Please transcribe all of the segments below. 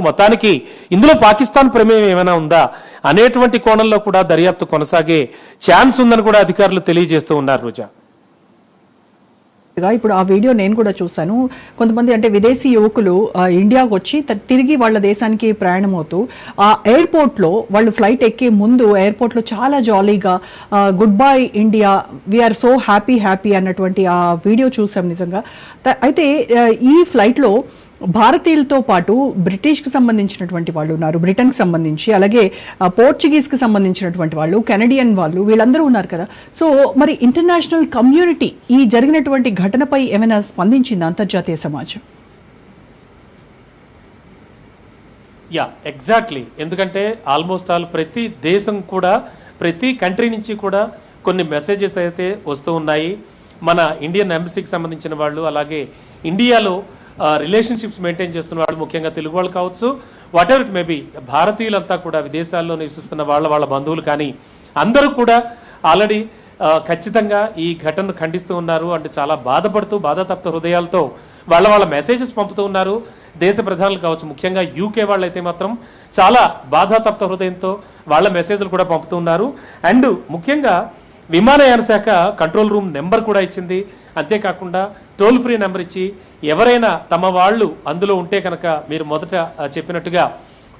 మొత్తానికి ఇందులో పాకిస్తాన్ ప్రమేయం ఏమైనా ఉందా అనేటువంటి కోణంలో కూడా దర్యాప్తు కొనసాగే ఛాన్స్ ఉందని కూడా అధికారులు తెలియజేస్తూ ఉన్నారు. రోజా, ఇప్పుడు ఆ వీడియో నేను కూడా చూశాను. కొంతమంది అంటే విదేశీ యువకులు ఇండియాకు వచ్చి తిరిగి వాళ్ళ దేశానికి ప్రయాణం అవుతూ ఆ ఎయిర్పోర్ట్లో వాళ్ళు ఫ్లైట్ ఎక్కే ముందు ఎయిర్పోర్ట్లో చాలా జాలీగా good bye India, we are so happy అన్నటువంటి ఆ వీడియో చూసాం నిజంగా. అయితే ఈ ఫ్లైట్లో భారతీయులతో పాటు బ్రిటిష్కి సంబంధించినటువంటి వాళ్ళు ఉన్నారు, బ్రిటన్కి సంబంధించి, అలాగే పోర్చుగీస్కి సంబంధించినటువంటి వాళ్ళు, కెనడియన్ వాళ్ళు, వీళ్ళందరూ ఉన్నారు కదా. సో మరి ఇంటర్నేషనల్ కమ్యూనిటీ ఈ జరిగినటువంటి ఘటనపై ఏమైనా స్పందించింది అంతర్జాతీయ సమాజం? ఎగ్జాక్ట్లీ. ఎందుకంటే ఆల్మోస్ట్ ఆల్ ప్రతి దేశం కూడా, ప్రతి కంట్రీ నుంచి కూడా కొన్ని మెసేజెస్ అయితే వస్తూ ఉన్నాయి. మన ఇండియన్ ఎంబసీకి సంబంధించిన వాళ్ళు, అలాగే ఇండియాలో రిలేషన్షిప్స్ మెయింటైన్ చేస్తున్న వాళ్ళు, ముఖ్యంగా తెలుగు వాళ్ళు కావచ్చు, వాట్ ఎవర్ ఇట్ మేబీ, భారతీయులంతా కూడా విదేశాల్లో నివసిస్తున్న వాళ్ళ బంధువులు కానీ అందరూ కూడా ఆల్రెడీ ఖచ్చితంగా ఈ ఘటనను ఖండిస్తూ ఉన్నారు. అంటే చాలా బాధపడుతూ బాధాతప్త హృదయాలతో వాళ్ళ మెసేజెస్ పంపుతూ ఉన్నారు. దేశ ప్రధానులు కావచ్చు, ముఖ్యంగా యూకే వాళ్ళైతే మాత్రం చాలా బాధాతప్త హృదయంతో వాళ్ళ మెసేజ్లు కూడా పంపుతూ ఉన్నారు. అండ్ ముఖ్యంగా విమానయాన శాఖ కంట్రోల్ రూమ్ నెంబర్ కూడా ఇచ్చింది. అంతేకాకుండా టోల్ ఫ్రీ నెంబర్ ఇచ్చి ఎవరైనా తమ వాళ్ళు అందులో ఉంటే కనుక మీరు మొదట చెప్పినట్టుగా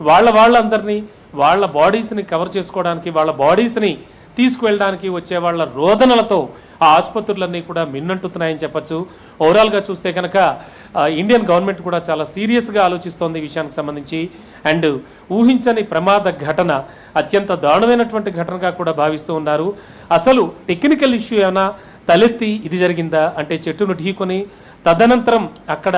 వాళ్ళందరినీ వాళ్ళ బాడీస్ని కవర్ చేసుకోవడానికి, వాళ్ళ బాడీస్ని తీసుకువెళ్ళడానికి వచ్చే వాళ్ళ రోదనలతో ఆ ఆసుపత్రులన్నీ కూడా మిన్నంటుతున్నాయని చెప్పచ్చు. ఓవరాల్గా చూస్తే కనుక ఇండియన్ గవర్నమెంట్ కూడా చాలా సీరియస్గా ఆలోచిస్తోంది ఈ విషయానికి సంబంధించి. అండ్ ఊహించని ప్రమాద ఘటన, అత్యంత దారుణమైనటువంటి ఘటనగా కూడా భావిస్తూ ఉన్నారు. అసలు టెక్నికల్ ఇష్యూ ఏమైనా తలెత్తి ఇది జరిగిందా అంటే చెట్టును ఢీకొని తదనంతరం అక్కడ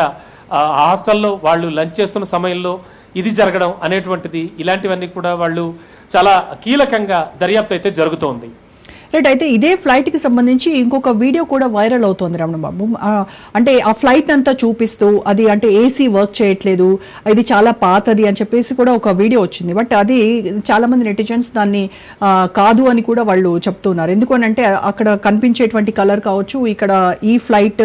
హాస్టల్లో వాళ్ళు లంచ్ చేస్తున్న సమయంలో ఇది జరగడం అనేటువంటిది, ఇలాంటివన్నీ కూడా వాళ్ళు చాలా కీలకంగా దర్యాప్తు అయితే జరుగుతోంది. రైట్. అయితే ఇదే ఫ్లైట్కి సంబంధించి ఇంకొక వీడియో కూడా వైరల్ అవుతోంది రమణ బాబు. అంటే ఆ ఫ్లైట్ అంతా చూపిస్తూ అది అంటే ఏసీ వర్క్ చేయట్లేదు, ఇది చాలా పాతది అని చెప్పేసి కూడా ఒక వీడియో వచ్చింది. బట్ అది చాలామంది నెటిజన్స్ దాన్ని కాదు అని కూడా వాళ్ళు చెప్తున్నారు. ఎందుకనంటే అక్కడ కనిపించేటువంటి కలర్ కావచ్చు, ఇక్కడ ఈ ఫ్లైట్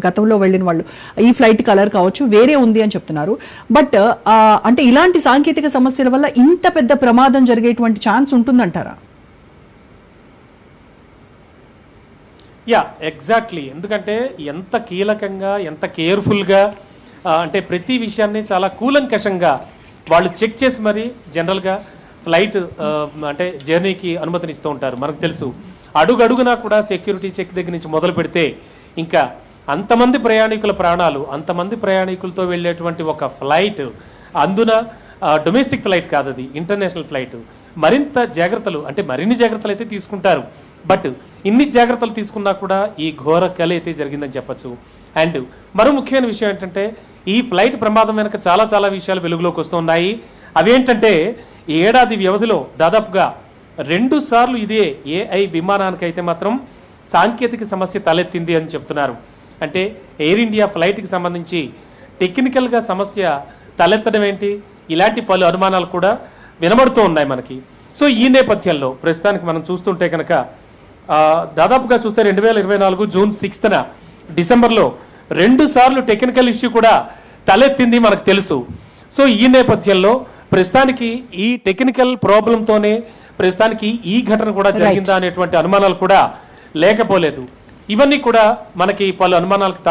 గతంలో వెళ్ళిన వాళ్ళు ఈ ఫ్లైట్ కలర్ కావచ్చు వేరే ఉంది అని చెప్తున్నారు. బట్ అంటే ఇలాంటి సాంకేతిక సమస్యల వల్ల ఇంత పెద్ద ప్రమాదం జరిగేటువంటి ఛాన్స్ ఉంటుందంటారా? ఎగ్జాక్ట్లీ. ఎందుకంటే ఎంత కీలకంగా, ఎంత కేర్ఫుల్గా, అంటే ప్రతి విషయాన్ని చాలా కూలంకషంగా వాళ్ళు చెక్ చేసి మరి జనరల్గా ఫ్లైట్ అంటే జర్నీకి అనుమతినిస్తూ ఉంటారు. మనకు తెలుసు అడుగడుగునా కూడా సెక్యూరిటీ చెక్ దగ్గర నుంచి మొదలు పెడితే ఇంకా అంతమంది ప్రయాణికుల ప్రాణాలు, అంతమంది ప్రయాణికులతో వెళ్ళేటువంటి ఒక ఫ్లైట్, అందున డొమెస్టిక్ ఫ్లైట్ కాదు, అది ఇంటర్నేషనల్ ఫ్లైట్. మరింత జాగ్రత్తలు, అంటే మరిన్ని జాగ్రత్తలు అయితే తీసుకుంటారు. బట్ ఇన్ని జాగ్రత్తలు తీసుకున్నా కూడా ఈ ఘోర కల అయితే జరిగిందని చెప్పచ్చు. అండ్ మరో ముఖ్యమైన విషయం ఏంటంటే ఈ ఫ్లైట్ ప్రమాదం వెనక చాలా విషయాలు వెలుగులోకి వస్తున్నాయి. అవేంటంటే ఈ ఏడాది వ్యవధిలో దాదాపుగా 2 సార్లు ఇదే ఏఐ విమానానికి అయితే మాత్రం సాంకేతిక సమస్య తలెత్తింది అని చెప్తున్నారు. అంటే ఎయిర్ ఇండియా ఫ్లైట్కి సంబంధించి టెక్నికల్గా సమస్య తలెత్తడం ఏంటి, ఇలాంటి పలు అనుమానాలు కూడా వినబడుతూ ఉన్నాయి మనకి. సో ఈ నేపథ్యంలో ప్రస్తుతానికి మనం చూస్తుంటే కనుక దాదాపుగా చూస్తే 2024 జూన్ 6న డిసెంబర్లో 2 సార్లు టెక్నికల్ ఇష్యూ కూడా తలెత్తింది మనకు తెలుసు. సో ఈ నేపథ్యంలో ప్రస్తుతానికి ఈ టెక్నికల్ ప్రాబ్లంతోనే ప్రస్తుతానికి ఈ ఘటన కూడా జరిగిందా అనేటువంటి అనుమానాలు కూడా లేకపోలేదు. ఇవన్నీ కూడా మనకి పలు అనుమానాలకు